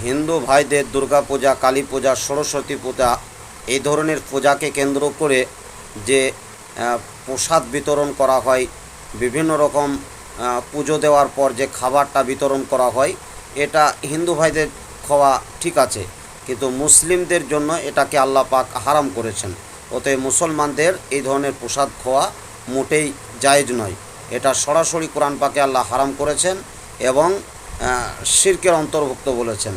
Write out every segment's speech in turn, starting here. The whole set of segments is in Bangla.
হিন্দু ভাইদের দুর্গা পূজা, কালী পূজা, সরস্বতী পূজা এই ধরনের পূজাকে কেন্দ্র করে যে প্রসাদ বিতরণ করা হয়, বিভিন্ন রকম পুজো দেওয়ার পর যে খাবারটা বিতরণ করা হয়, এটা হিন্দু ভাইদের খাওয়া ঠিক আছে, কিন্তু মুসলিমদের জন্য এটাকে আল্লাহ পাক হারাম করেছেন। অতএব মুসলমানদের এই ধরনের প্রসাদ খাওয়া মোটেই জায়েজ নয়। এটা সরাসরি কোরআন পাকে আল্লাহ হারাম করেছেন এবং শিরকের অন্তর্ভুক্ত বলেছেন।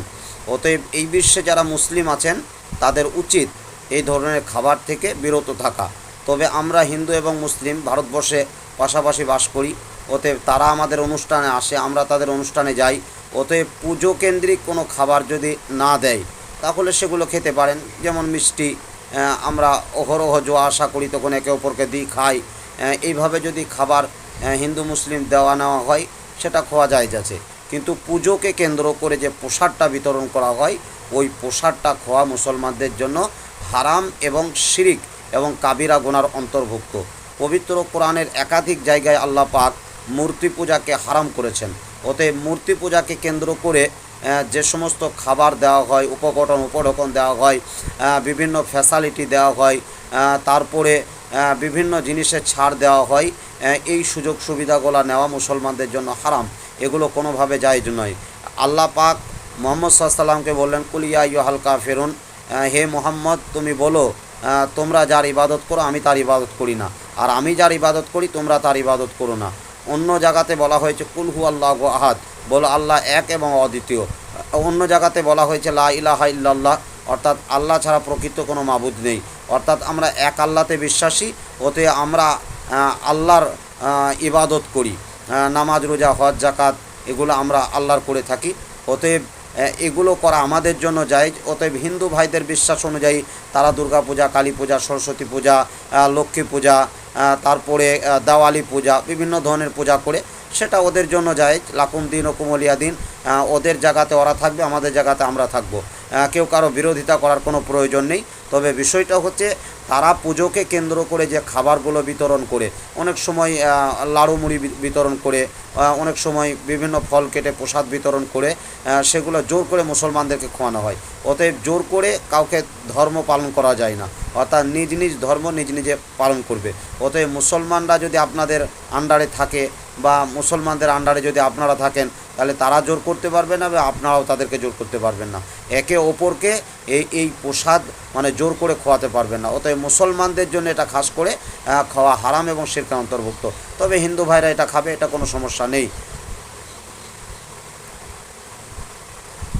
অতএব এই বিশ্বে যারা মুসলিম আছেন তাদের উচিত এই ধরনের খাবার থেকে বিরত থাকা। তবে আমরা হিন্দু এবং মুসলিম ভারতবর্ষে পাশাপাশি বাস করি, অতএব তারা আমাদের অনুষ্ঠানে আসে, আমরা তাদের অনুষ্ঠানে যাই। অতএব পুজো কেন্দ্রিক কোনো খাবার যদি না দেয় তাহলে সেগুলো খেতে পারেন, যেমন মিষ্টি আমরা অহরহ জোয়া আশা করি তখন একে অপরকে দিই, খাই। এইভাবে যদি খাবার হিন্দু মুসলিম দেওয়া নেওয়া হয় সেটা খাওয়া যায় যাচ্ছে, কিন্তু পুজোকে কেন্দ্র করে যে প্রসাদটা বিতরণ করা হয় ওই প্রসাদটা খাওয়া মুসলমানদের জন্য হারাম এবং শিরিক এবং কাবিরা গুনার অন্তর্ভুক্ত। পবিত্র কোরআনের একাধিক জায়গায় আল্লাহ পাক মূর্তি পূজাকে হারাম করেছেন। অতএব মূর্তি পূজাকে কেন্দ্র করে যে সমস্ত খাবার দেওয়া হয়, উপঢৌকন দেওয়া হয়, বিভিন্ন ফ্যাসিলিটি দেওয়া হয়, তারপরে বিভিন্ন জিনিসের ছাড় দেওয়া হয়, এই সুযোগ সুবিধাগুলো নেওয়া মুসলমানদের জন্য হারাম। এগুলো কোনোভাবে জায়েজ নয়। আল্লাহ পাক মুহাম্মদ সাল্লাল্লাহু আলাইহি ওয়াসাল্লামকে বললেন, কুল ইয়া আইয়ুহাল কাফিরুন, হে মুহাম্মদ তুমি বলো তোমরা যার ইবাদত করো আমি তার ইবাদত করি না, আর আমি যার ইবাদত করি তোমরা তার ইবাদত করো না। অন্য জায়গাতে বলা হয়েছে কুল হু আল্লাহু আহাদ, বলো আল্লাহ এক এবং অদ্বিতীয়। অন্য জায়গাতে বলা হয়েছে লা ইলাহা ইল্লাল্লাহ, অর্থাৎ আল্লাহ ছাড়া প্রকৃত কোনো মাবুদ নেই, অর্থাৎ আমরা এক আল্লাহতে বিশ্বাসী। ওতে আমরা আল্লাহর ইবাদত করি, নামাজ রোজা হজ জাকাত এগুলো আমরা আল্লাহর করে থাকি। অতএব এগুলো করা আমাদের জন্য জায়েজ। অতএব হিন্দু ভাইদের বিশ্বাস অনুযায়ী তারা দুর্গা পূজা, কালী পূজা, সরস্বতী পূজা, লক্ষ্মী পূজা, তারপরে দেওয়ালি পূজা, বিভিন্ন ধরনের পূজা করে, সেটা ওদের জন্য জায়েজ। লাকুম দিন ও কুমলিয়া দিন, ওদের জায়গাতে ওরা থাকবে, আমাদের জায়গাতে আমরা থাকব। কেউ কারো বিরোধিতা করার কোনো প্রয়োজন নেই। তবে বিষয়টা হচ্ছে তারা পুজোকে কেন্দ্র করে যে খাবারগুলো বিতরণ করে, অনেক সময় লাড়ু মুড়ি বিতরণ করে, অনেক সময় বিভিন্ন ফল কেটে প্রসাদ বিতরণ করে, সেগুলো জোর করে মুসলমানদেরকে খাওয়ানো হয়। অতএব জোর করে কাউকে ধর্ম পালন করা যায় না, অর্থাৎ নিজ নিজ ধর্ম নিজ নিজে পালন করবে। অতএব মুসলমানরা যদি আপনাদের আন্ডারে থাকে বা মুসলমানদের আন্ডারে যদি আপনারা থাকেন, তাহলে তারা জোর করতে পারবে না বা আপনারাও তাদেরকে জোর করতে পারবেন না। একে অপরকে এই প্রসাদ মানে জোর করে খাওয়াতে পারবেন না। অতএব মুসলমানদের জন্য এটা খাস করে খাওয়া হারাম এবং শিরকের অন্তর্ভুক্ত। তবে হিন্দু ভাইরা এটা খাবে, এটা কোনো সমস্যা নেই।